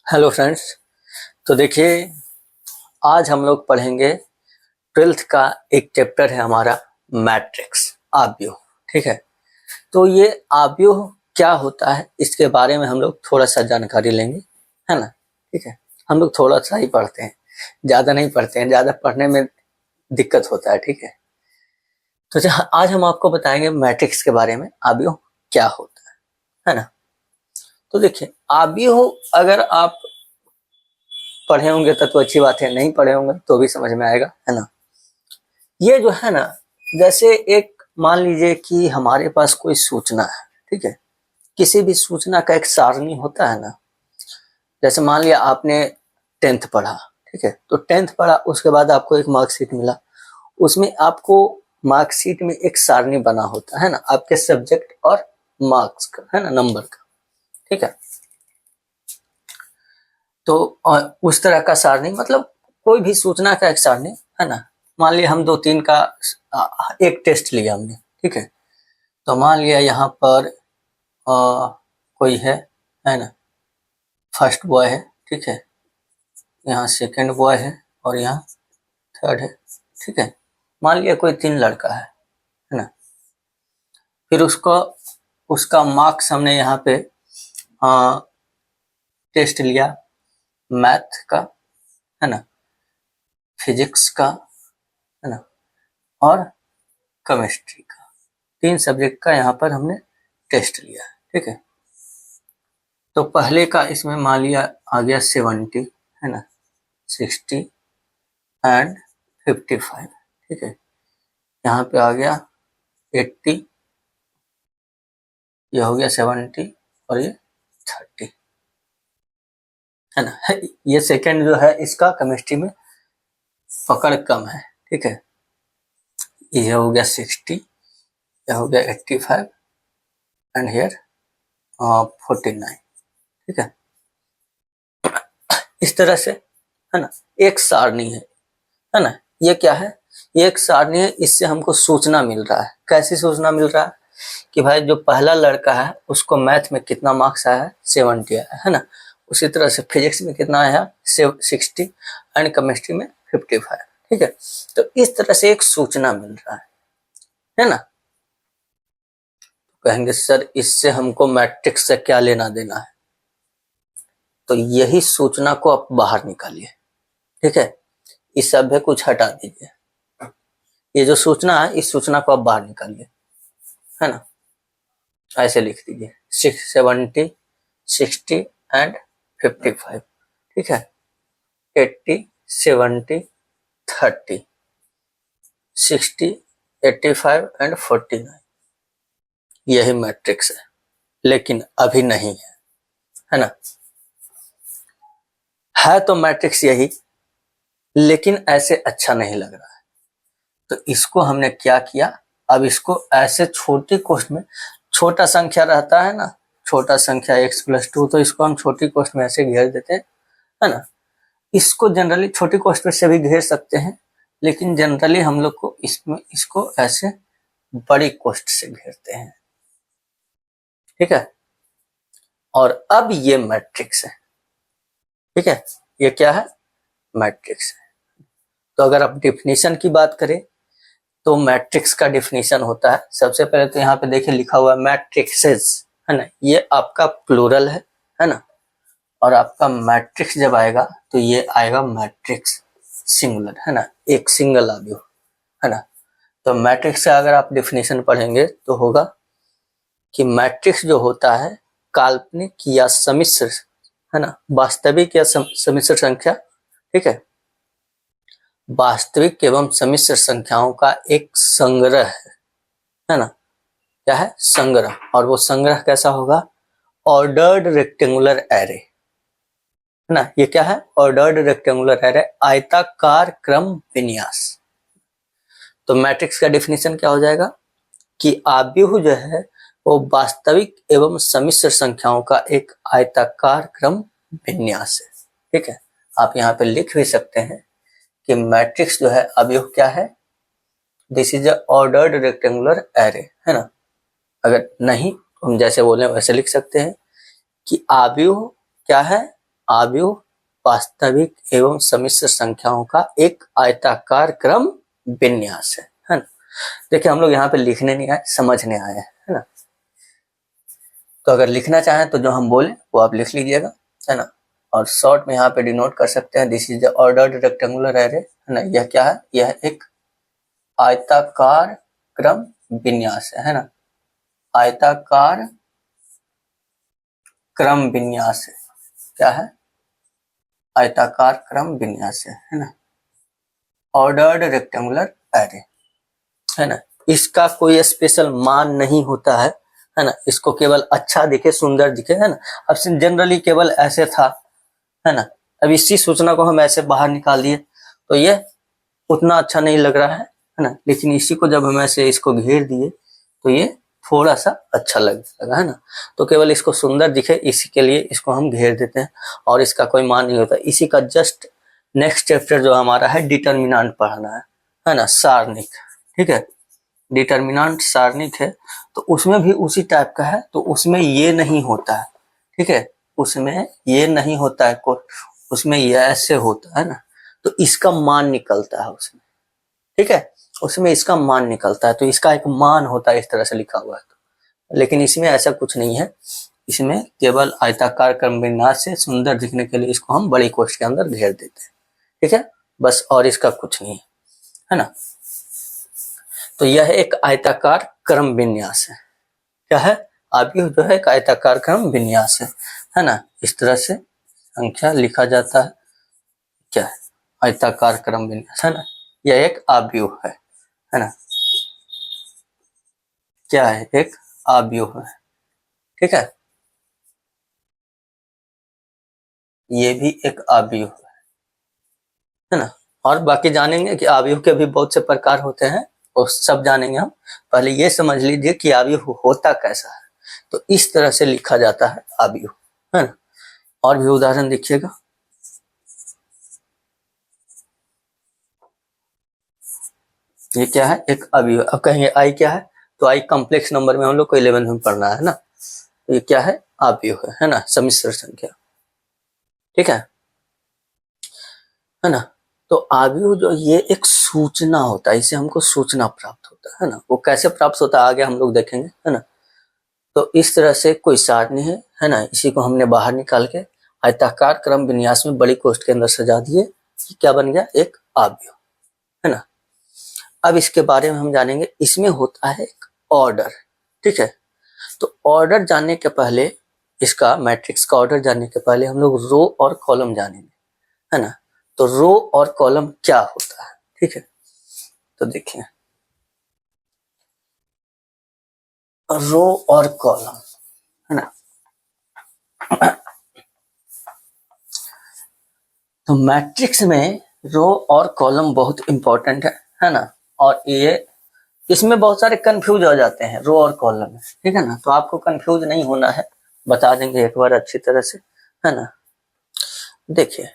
Hello friends. तो देखिए, आज हम लोग पढ़ेंगे 12th का एक चैप्टर है हमारा मैट्रिक्स आव्यूह। ठीक है, तो ये आव्यूह क्या होता है इसके बारे में हम लोग थोड़ा सा जानकारी लेंगे, है ना। ठीक है, हम लोग थोड़ा सा ही पढ़ते हैं, ज़्यादा नहीं पढ़ते हैं, ज़्यादा पढ़ने में दिक्कत होता है। ठीक है, तो आज हम आपको बताएंगे मैट्रिक्स के बारे में, आव्यूह क्या होता है ना। तो देखिए, आव्यूह अगर आप पढ़े होंगे तो अच्छी बात है, नहीं पढ़े होंगे तो भी समझ में आएगा, है ना। ये जो है ना, जैसे एक मान लीजिए कि हमारे पास कोई सूचना है। ठीक है, किसी भी सूचना का एक सारणी होता है ना। जैसे मान लिया आपने 10th पढ़ा, ठीक है, तो 10th पढ़ा, उसके बाद आपको एक मार्कशीट मिला। उसमें आपको मार्कशीट में एक सारणी बना होता है ना, आपके सब्जेक्ट और मार्क्स का, है ना, नंबर का। ठीक है, तो उस तरह का सारणी मतलब कोई भी सूचना का एक सारणी, है ना। मान लिया हम 2-3 का एक टेस्ट लिया हमने। ठीक है, तो मान लिया यहाँ पर कोई है ना, फर्स्ट बॉय है। ठीक है, यहाँ सेकंड बॉय है और यहाँ थर्ड है। ठीक है, मान लिया कोई 3 लड़का है ना। फिर उसका मार्क्स हमने यहाँ पे टेस्ट लिया मैथ का, है ना, फिजिक्स का, है ना, और केमिस्ट्री का। 3 सब्जेक्ट का यहाँ पर हमने टेस्ट लिया। ठीक है, तो पहले का इसमें मान लिया आ गया 70, है ना, 60 एंड 55। ठीक है, यहाँ पे आ गया 80, ये हो गया 70 और ये 30, है ना। ये सेकंड जो है इसका केमिस्ट्री में पकड़ कम है। ठीक है, ये हो गया 60, ये हो गया 85 एंड हियर 49। ठीक है, इस तरह से, है ना, एक सारणी है ना। ये क्या है, ये एक सारणी है, इससे हमको सूचना मिल रहा है। कैसी सूचना मिल रहा है कि भाई जो पहला लड़का है उसको मैथ में कितना मार्क्स आया है, 70 आया है ना। उसी तरह से फिजिक्स में कितना आया, 60 एंड केमिस्ट्री में 55। ठीक है, तो इस तरह से एक सूचना मिल रहा है ना। कहेंगे सर इससे हमको मैट्रिक्स से क्या लेना देना है, तो यही सूचना को आप बाहर निकालिए। ठीक है, इस सभ्य कुछ हटा दीजिए, ये जो सूचना है इस सूचना को आप बाहर निकालिए, है ना। ऐसे लिख दीजिए 70, 60 एंड 55। ठीक है, 80, 70, 30, 60, 85 एंड 49, यही मैट्रिक्स है। लेकिन अभी नहीं है ना। है तो मैट्रिक्स यही, लेकिन ऐसे अच्छा नहीं लग रहा है। तो इसको हमने क्या किया, अब इसको ऐसे छोटी कोष्ठ में, छोटा संख्या रहता है ना, छोटा संख्या x+2, तो इसको हम छोटी कोष्ठ में ऐसे घेर देते हैं, है ना। इसको जनरली छोटी कोष्ठ से भी घेर सकते हैं, लेकिन जनरली हम लोग को इसको ऐसे बड़ी कोष्ठ से घेरते हैं। ठीक है, और अब ये मैट्रिक्स है। ठीक है, ये क्या है, मैट्रिक्स है। तो अगर आप डिफिनीशन की बात करें तो मैट्रिक्स का डिफिनीशन होता है, सबसे पहले तो यहाँ पे देखिए लिखा हुआ है मैट्रिक्सेस, है ना। ये आपका प्लूरल है ना। और आपका मैट्रिक्स जब आएगा तो ये आएगा मैट्रिक्स सिंगुलर, है ना, एक सिंगल आव्यूह, है ना। तो मैट्रिक्स का अगर आप डिफिनीशन पढ़ेंगे तो होगा कि मैट्रिक्स जो होता है काल्पनिक या सम्मिश्र, है ना, वास्तविक या सम्मिश्र संख्या। ठीक है, वास्तविक एवं सम्मिश्र संख्याओं का एक संग्रह है ना। क्या है, संग्रह। और वो संग्रह कैसा होगा, ऑर्डर्ड रेक्टेंगुलर एरे, है ना। ये क्या है, ऑर्डर्ड रेक्टेंगुलर एरे, आयताकार क्रम विन्यास। तो मैट्रिक्स का डिफिनीशन क्या हो जाएगा कि आव्यूह जो है वो वास्तविक एवं सम्मिश्र संख्याओं का एक आयताकार क्रम विन्यास है। ठीक है, आप यहाँ पे लिख भी सकते हैं कि मैट्रिक्स जो है आव्यूह क्या है, this is a ordered rectangular array, है ना। अगर नहीं हम जैसे बोले वैसे लिख सकते हैं कि आव्यूह क्या है, आव्यूह वास्तविक एवं सम्मिश्र संख्याओं का एक आयताकार क्रम विन्यास है ना। देखिए हम लोग यहाँ पे लिखने नहीं आए, समझने आए है ना। तो अगर लिखना चाहें तो जो हम बोले वो आप लिख लीजिएगा है ना। और शॉर्ट में यहाँ पे डिनोट कर सकते हैं, this is the ordered rectangular array है ना। यह क्या है, यह एक आयताकार क्रम विन्यास है ना। आयताकार क्रम विन्यास है, क्या है, आयताकार क्रम विन्यास है ना। ऑर्डर्ड रेक्टेंगुलर एरे है ना। इसका कोई स्पेशल मान नहीं होता है ना। इसको केवल अच्छा दिखे, सुंदर दिखे है ना। अब जनरली केवल ऐसे था है ना। अब इसी सूचना को हम ऐसे बाहर निकाल दिए तो ये उतना अच्छा नहीं लग रहा है ना। लेकिन इसी को जब हम ऐसे इसको घेर दिए तो ये थोड़ा सा अच्छा लगा है ना। तो केवल इसको सुंदर दिखे इसी के लिए इसको हम घेर देते हैं और इसका कोई मान नहीं होता। इसी का जस्ट नेक्स्ट चैप्टर जो हमारा है डिटर्मिनेंट पढ़ना है ना, सारणिक, ठीक है। डिटर्मिनेंट सारणिक है तो उसमें भी उसी टाइप का है, तो उसमें ये नहीं होता है, ठीक है। उसमें ये नहीं होता है, उसमें ये ऐसे होता है ना। तो इसका मान निकलता है उसमें, ठीक है। उसमें इसका मान निकलता है, तो इसका एक मान होता है, इस तरह से लिखा हुआ है तो। लेकिन इसमें ऐसा कुछ नहीं है, इसमें केवल आयताकार क्रम विन्यास से सुंदर दिखने के लिए इसको हम बड़ी कोष्ठ के अंदर घेर देते हैं, ठीक है बस, और इसका कुछ नहीं है ना। तो यह एक आयताकार क्रम विन्यास है, क्या है, आव्यूह जो है एक आयताकार क्रम विन्यास है ना। इस तरह से संख्या लिखा जाता है, क्या है, आयताकार क्रम विन्यास है ना। यह एक आव्यूह है ना। क्या है, एक आव्यूह है, ठीक है। ये भी एक आव्यूह है ना। और बाकी जानेंगे कि आव्यूह के भी बहुत से प्रकार होते हैं, और सब जानेंगे हम। पहले ये समझ लीजिए कि आव्यूह होता कैसा है। तो इस तरह से लिखा जाता है आव्यूह, है ना। और भी उदाहरण देखिएगा, ये क्या है, एक आव्यूह। अब कहेंगे आई क्या है, तो आई कॉम्प्लेक्स नंबर में हम लोग को 11 में पढ़ना है ना। तो ये क्या है, आव्यूह है ना, सम्मिश्र संख्या, ठीक है ना। तो आव्यूह जो ये एक सूचना होता है, इसे हमको सूचना प्राप्त होता है ना। वो कैसे प्राप्त होता है आगे हम लोग देखेंगे, है ना। तो इस तरह से कोई सारणी है ना, इसी को हमने बाहर निकाल के आयताकार क्रम विन्यास में बड़ी कोष्ठ के अंदर सजा दिए, क्या बन गया, एक आव्यूह, है ना। अब इसके बारे में हम जानेंगे, इसमें होता है एक ऑर्डर, ठीक है। तो ऑर्डर जानने के पहले, इसका मैट्रिक्स का ऑर्डर जानने के पहले हम लोग रो और कॉलम जानेंगे, है ना। तो रो और कॉलम क्या होता है, ठीक है। तो देखिए, रो और कॉलम, है ना। तो मैट्रिक्स में रो और कॉलम बहुत इंपॉर्टेंट है ना। और ये इसमें बहुत सारे कंफ्यूज हो जाते हैं रो और कॉलम में, ठीक है ना। तो आपको कंफ्यूज नहीं होना है, बता देंगे एक बार अच्छी तरह से, है ना। देखिए,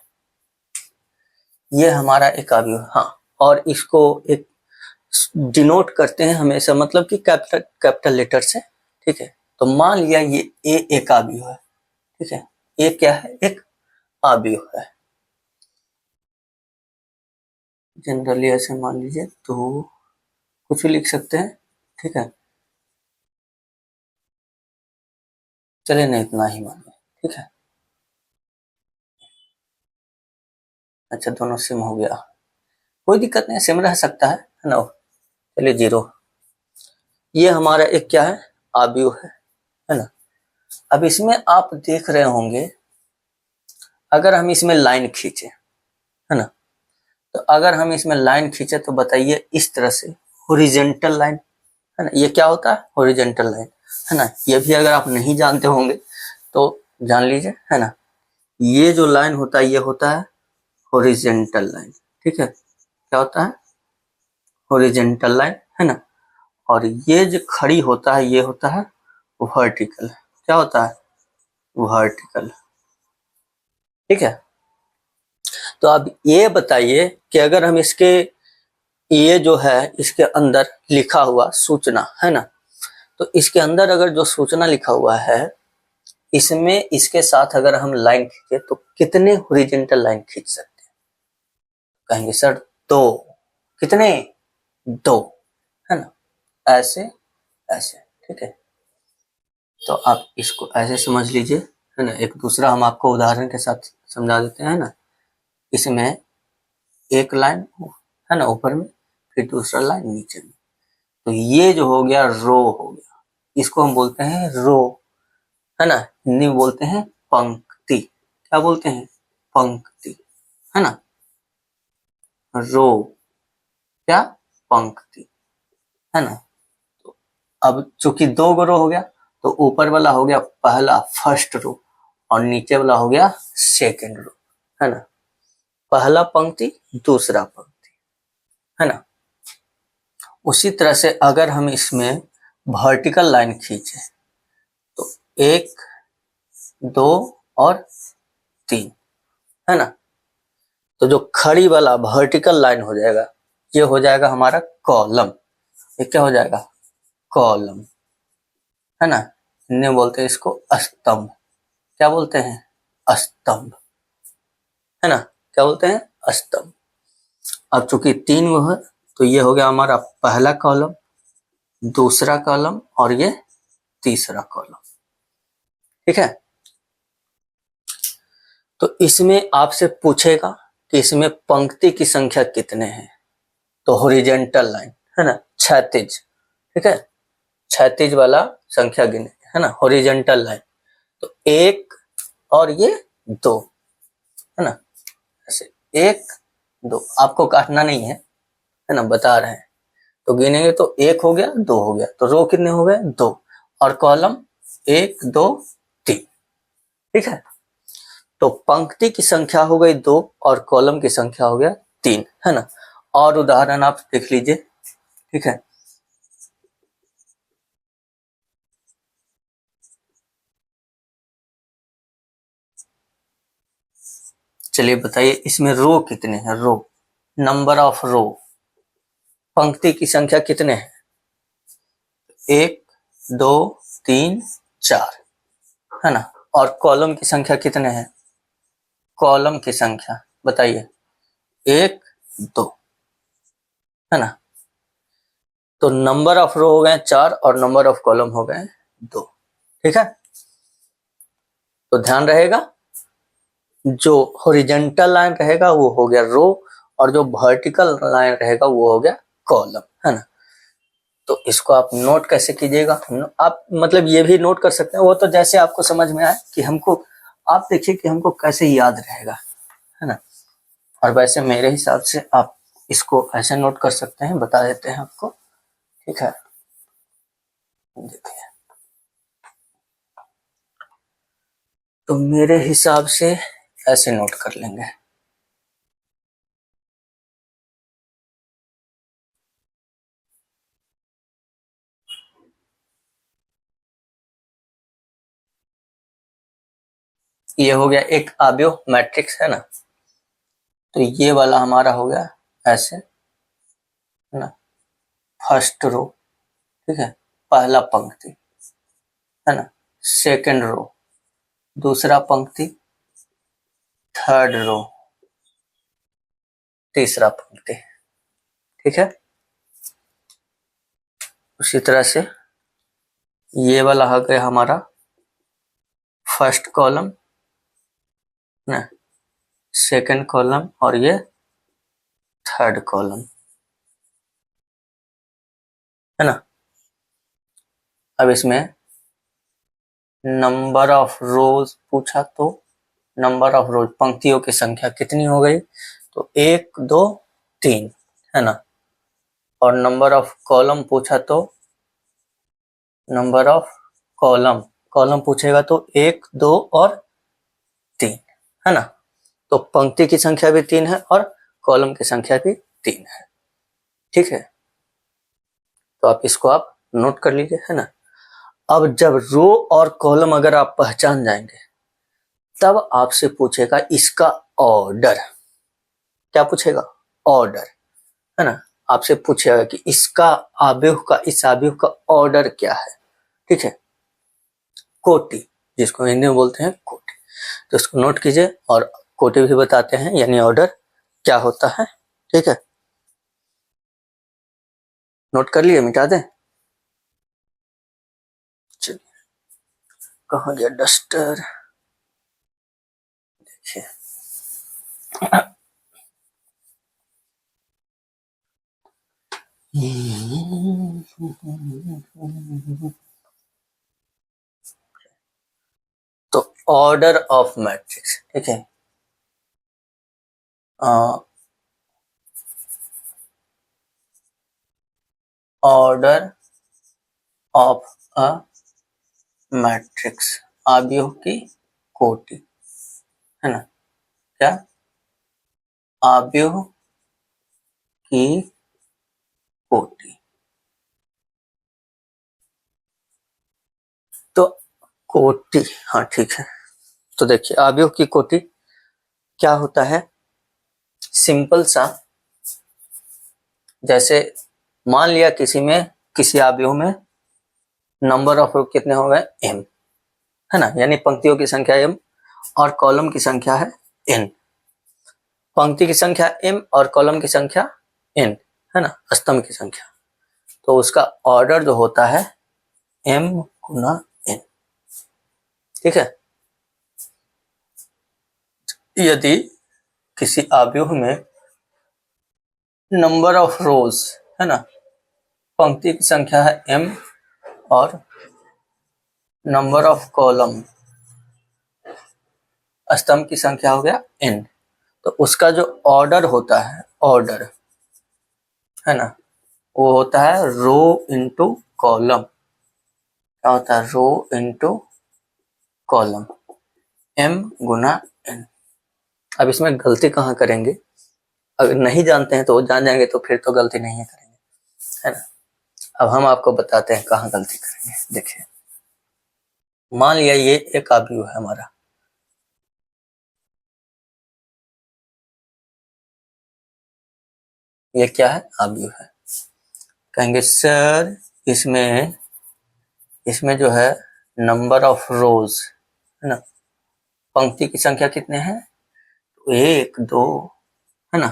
ये हमारा एक अवयव, हाँ, और इसको एक डिनोट करते हैं हमेशा, मतलब कि कैपिटल लेटर से, ठीक है। तो मान लिया ये ए एक अवयव है, ठीक है। ए क्या है, एक अवयव है। जनरली ऐसे मान लीजिए तो कुछ भी लिख सकते हैं, ठीक है। चलिए नहीं, इतना ही मानिए, ठीक है। अच्छा, दोनों सिम हो गया, कोई दिक्कत नहीं, सिम रह सकता है ना। चलिए 0, ये हमारा एक क्या है, अवयव है ना। अब इसमें आप देख रहे होंगे, अगर हम इसमें लाइन खींचे, है ना। तो अगर हम इसमें लाइन खींचे तो बताइए, इस तरह से हॉरिजॉन्टल लाइन, है ना। ये क्या होता है, हॉरिजॉन्टल लाइन, है ना। ये भी अगर आप नहीं जानते होंगे तो जान लीजिए, है ना। ये जो लाइन होता है, ये होता है हॉरिजॉन्टल लाइन, ठीक है। क्या होता है, हॉरिजॉन्टल लाइन, है ना। और ये जो खड़ी होता है, ये होता है वर्टिकल, क्या होता है, वर्टिकल, ठीक है। तो अब ये बताइए कि अगर हम इसके, ये जो है इसके अंदर लिखा हुआ सूचना, है ना। तो इसके अंदर अगर जो सूचना लिखा हुआ है, इसमें इसके साथ अगर हम लाइन खींचे तो कितने हॉरिजॉन्टल लाइन खींच सकते हैं? कहेंगे सर 2। कितने? 2, है ना, ऐसे ऐसे। ठीक है, तो आप इसको ऐसे समझ लीजिए, है ना। एक दूसरा हम आपको उदाहरण के साथ समझा देते हैं ना। इसमें एक लाइन है ना ऊपर में, फिर दूसरा लाइन नीचे में, तो ये जो हो गया रो हो गया, इसको हम बोलते हैं रो, है ना। हिंदी में बोलते हैं पंक्ति। क्या बोलते हैं? पंक्ति, है ना। रो क्या? पंक्ति, है ना। तो अब चूंकि 2 गो रो हो गया, तो ऊपर वाला हो गया पहला फर्स्ट रो, और नीचे वाला हो गया सेकेंड रो, है ना। पहला पंक्ति, दूसरा पंक्ति, है ना। उसी तरह से अगर हम इसमें वर्टिकल लाइन खींचे तो 1, 2 और 3, है ना। तो जो खड़ी वाला वर्टिकल लाइन हो जाएगा, ये हो जाएगा हमारा कॉलम। ये क्या हो जाएगा? कॉलम, है ना। इन्हें बोलते हैं इसको स्तंभ। क्या बोलते हैं? स्तंभ, है ना। क्या बोलते हैं? स्तंभ। अब चूंकि 3 वो है, तो ये हो गया हमारा पहला कॉलम, दूसरा कॉलम और ये तीसरा कॉलम। ठीक है, तो इसमें आपसे पूछेगा कि इसमें पंक्ति की संख्या कितने हैं। तो हॉरिजॉन्टल लाइन, है ना, क्षैतिज, ठीक है, क्षैतिज वाला संख्या गिने, है ना, हॉरिजॉन्टल लाइन। तो 1 और ये 2, है ना, ऐसे 1 2, आपको काटना नहीं है ना, बता रहे हैं। तो गिनेंगे तो 1 हो गया, 2 हो गया, तो रो कितने हो गए? 2, और कॉलम 1 2 3। ठीक है, तो पंक्ति की संख्या हो गई 2 और कॉलम की संख्या हो गया 3, है ना। और उदाहरण आप देख लीजिए। ठीक है, चलिए बताइए इसमें रो कितने हैं? रो, नंबर ऑफ रो। पंक्ति की संख्या कितने हैं? 1 2 3 4, है ना। और कॉलम की संख्या कितने हैं? कॉलम की संख्या बताइए। 1 2, है ना। तो नंबर ऑफ रो हो गए 4 और नंबर ऑफ कॉलम हो गए 2। ठीक है, तो ध्यान रहेगा, जो हॉरिजॉन्टल लाइन रहेगा वो हो गया रो, और जो वर्टिकल लाइन रहेगा वो हो गया कॉलम, है ना। तो इसको आप नोट कैसे कीजिएगा? आप मतलब ये भी नोट कर सकते हैं, वो तो जैसे आपको समझ में आए कि हमको, आप देखिए कि हमको कैसे याद रहेगा, है ना। और वैसे मेरे हिसाब से आप इसको ऐसे नोट कर सकते हैं, बता देते हैं आपको। ठीक है, देखिए, तो मेरे हिसाब से ऐसे नोट कर लेंगे। ये हो गया एक आव्यूह मैट्रिक्स, है ना। तो ये वाला हमारा हो गया ऐसे, है ना, फर्स्ट रो, ठीक है, पहला पंक्ति, है ना, सेकंड रो, दूसरा पंक्ति, थर्ड रो, तीसरा पंक्ति। ठीक है, उसी तरह से ये वाला हो गया हमारा फर्स्ट कॉलम, ना, सेकंड कॉलम और ये थर्ड कॉलम, है ना। अब इसमें नंबर ऑफ रोज पूछा, तो नंबर ऑफ रोज, पंक्तियों की संख्या कितनी हो गई? तो 1 2 3, है ना। और नंबर ऑफ कॉलम पूछा तो नंबर ऑफ कॉलम, कॉलम पूछेगा तो 1 2 और 3, है ना। तो पंक्ति की संख्या भी 3 है और कॉलम की संख्या भी 3 है। ठीक है, तो आप इसको आप नोट कर लीजिए, है ना। अब जब रो और कॉलम अगर आप पहचान जाएंगे, तब आपसे पूछेगा इसका ऑर्डर। क्या पूछेगा? ऑर्डर, है ना। आपसे पूछेगा कि इसका आव्यूह का, इस आव्यूह का ऑर्डर क्या है। ठीक है, कोटि, जिसको हिंदी में बोलते हैं कोटि। तो इसको नोट कीजिए और कोटि भी बताते हैं यानी ऑर्डर क्या होता है। ठीक है, नोट कर लिए, मिटा दें। चलिए, कहाँ गया डस्टर, देखिए तो ऑर्डर ऑफ मैट्रिक्स, ठीक है, ऑर्डर ऑफ अ मैट्रिक्स, आव्यूह की कोटि, है ना, क्या, आव्यूह की कोटि। तो कोटि, हाँ ठीक है, तो देखिए आव्यूह की कोटि क्या होता है, सिंपल सा, जैसे मान लिया किसी आव्यूह में नंबर ऑफ रो कितने हो गए, m, है ना, यानी पंक्तियों की संख्या m और कॉलम की संख्या है n। पंक्ति की संख्या m और कॉलम की संख्या n, है ना, स्तंभ की संख्या, तो उसका ऑर्डर जो होता है m गुना n। ठीक है, यदि किसी आव्यूह में नंबर ऑफ रोज, है ना, पंक्ति की संख्या है m और नंबर ऑफ कॉलम, स्तंभ की संख्या हो गया n, तो उसका जो ऑर्डर होता है, ऑर्डर, है ना, वो होता है रो इंटू कॉलम। क्या होता है, रो इंटू कॉलम, m गुना n। अब इसमें गलती कहाँ करेंगे, अगर नहीं जानते हैं तो जान जाएंगे, तो फिर तो गलती नहीं करेंगे, है ना। अब हम आपको बताते हैं कहाँ गलती करेंगे। देखिए, मान लिया ये एक आव्यूह है हमारा, ये क्या है, आव्यूह है। कहेंगे सर इसमें जो है नंबर ऑफ रोज, है ना, पंक्ति की संख्या कितने हैं, तो 1 2, है ना,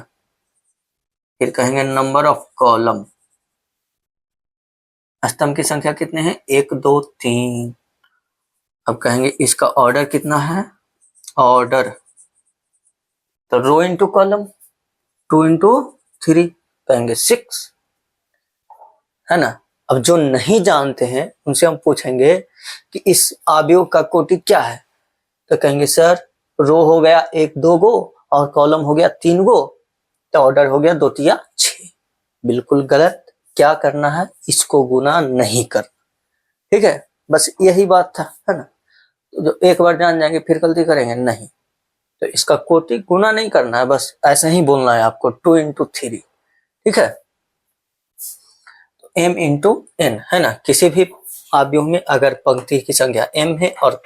फिर कहेंगे नंबर ऑफ कॉलम, स्तंभ की संख्या कितने हैं, 1 2 3। अब कहेंगे इसका ऑर्डर कितना है, ऑर्डर, तो रो इंटू कॉलम, 2 इंटू 3, कहेंगे 6, है ना। अब जो नहीं जानते हैं उनसे हम पूछेंगे कि इस आव्यूह का कोटि क्या है, तो कहेंगे सर रो हो गया 1 2 गो और कॉलम हो गया 3 गो, तो ऑर्डर हो गया 2 3 6। बिल्कुल गलत, क्या करना है, इसको गुना नहीं करना। ठीक है, बस यही बात था, है ना। तो जो एक बार जान जाएंगे फिर गलती करेंगे नहीं, तो इसका कोटि गुना नहीं करना है, बस ऐसे ही बोलना है आपको, 2 इंटू 3। ठीक है, तो m इंटू n, है ना, किसी भी आव्यूह में अगर पंक्ति की संख्या m है और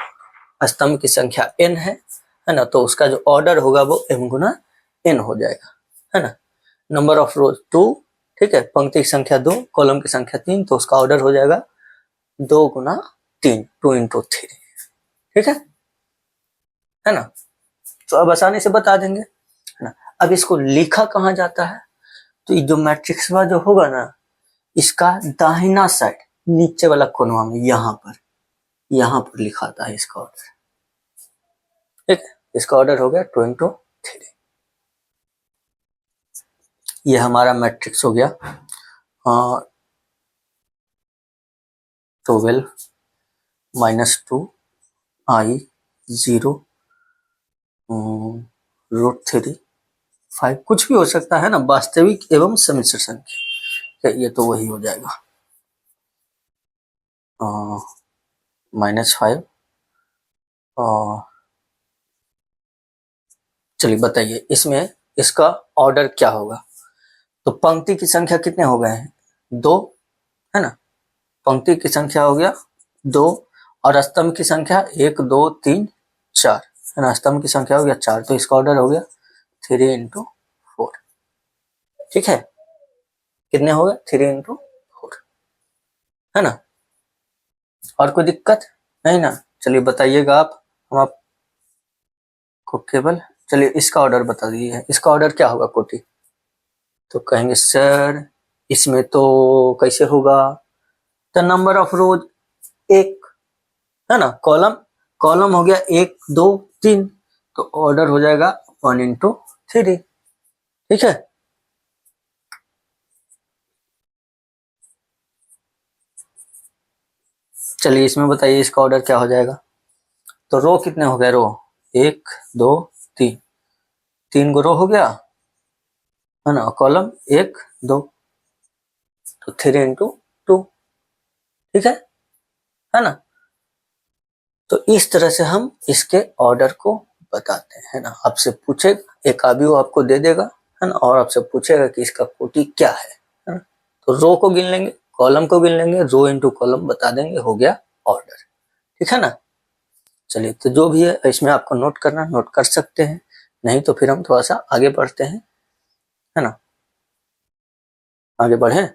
स्तंभ की संख्या n है ना, तो उसका जो ऑर्डर होगा वो m गुना n हो जाएगा, है ना। नंबर ऑफ रोज 2, ठीक है, पंक्ति की संख्या 2, कॉलम की संख्या 3, तो उसका ऑर्डर हो जाएगा 2 गुना 3, 2 इंटू 3। ठीक है ना, तो अब आसानी से बता देंगे, है ना। अब इसको लिखा कहाँ जाता है, तो ये जो मैट्रिक्स जो होगा ना, इसका दाहिना साइड नीचे वाला कोनवा में यहाँ पर लिखा आता है इसका ऑर्डर। ठीक है, इसका ऑर्डर हो गया 2 इंटू 3। ये हमारा मैट्रिक्स हो गया 12 -2 I 0 √3 5, कुछ भी हो सकता है ना, वास्तविक एवं समिश्र संख्या, ये तो वही हो जाएगा -5। और चलिए बताइए इसमें इसका ऑर्डर क्या होगा, तो पंक्ति की संख्या कितने हो गए हैं, 2, है ना, पंक्ति की संख्या हो गया 2 और स्तंभ की संख्या 1 2 3 4, है ना, स्तंभ की संख्या हो गया 4, तो इसका ऑर्डर हो गया 3 इंटू 4। ठीक है, कितने हो गए, 3 इंटू 4, है ना। और कोई दिक्कत नहीं ना, चलिए बताइएगा आप, हम आपको केवल, चलिए इसका ऑर्डर बता दीजिए, इसका ऑर्डर क्या होगा कोटि? तो कहेंगे सर इसमें तो कैसे होगा, द नंबर ऑफ रोज एक है ना, कॉलम कॉलम हो गया 1 2 3, तो ऑर्डर हो जाएगा 1 into 3। ठीक है, चलिए इसमें बताइए इसका ऑर्डर क्या हो जाएगा। तो रो कितने हो गए, रो 1 2 3, 3 गो रो हो गया है ना, कॉलम 1 2, तो 3 into 2। ठीक है ना। तो इस तरह से हम इसके ऑर्डर को बताते हैं ना। आपसे पूछेगा, एक आबियो आपको दे देगा है ना, और आपसे पूछेगा कि इसका कोटि क्या है ना। तो रो को गिन लेंगे, कॉलम को गिन लेंगे, रो इनटू कॉलम बता देंगे, हो गया ऑर्डर। ठीक है ना। चलिए, तो जो भी है इसमें आपको नोट करना, नोट कर सकते हैं, नहीं तो फिर हम थोड़ा सा आगे बढ़ते हैं, है ना। आगे बढ़े?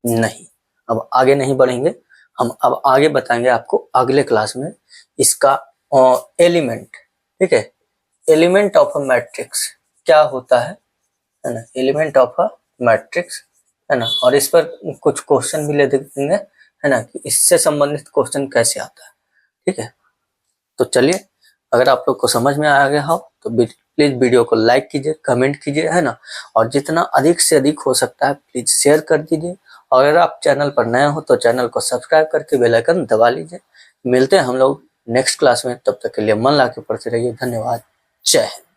नहीं, अब आगे नहीं बढ़ेंगे, हम अब आगे बताएंगे आपको अगले क्लास में इसका एलिमेंट। ठीक है, एलिमेंट ऑफ अ मैट्रिक्स क्या होता है ना, एलिमेंट ऑफ अ मैट्रिक्स है ना। और इस पर कुछ क्वेश्चन भी ले देंगे है ना, कि इससे संबंधित क्वेश्चन कैसे आता है। ठीक है, तो चलिए, अगर आप लोग को समझ में आ गया हो तो प्लीज वीडियो को लाइक कीजिए, कमेंट कीजिए है ना, और जितना अधिक से अधिक हो सकता है प्लीज शेयर कर दीजिए। और अगर आप चैनल पर नए हो तो चैनल को सब्सक्राइब करके बेल आइकन दबा लीजिए। मिलते हैं हम लोग नेक्स्ट क्लास में, तब तक के लिए मन ला के पढ़ते रहिए। धन्यवाद, जय हिंद।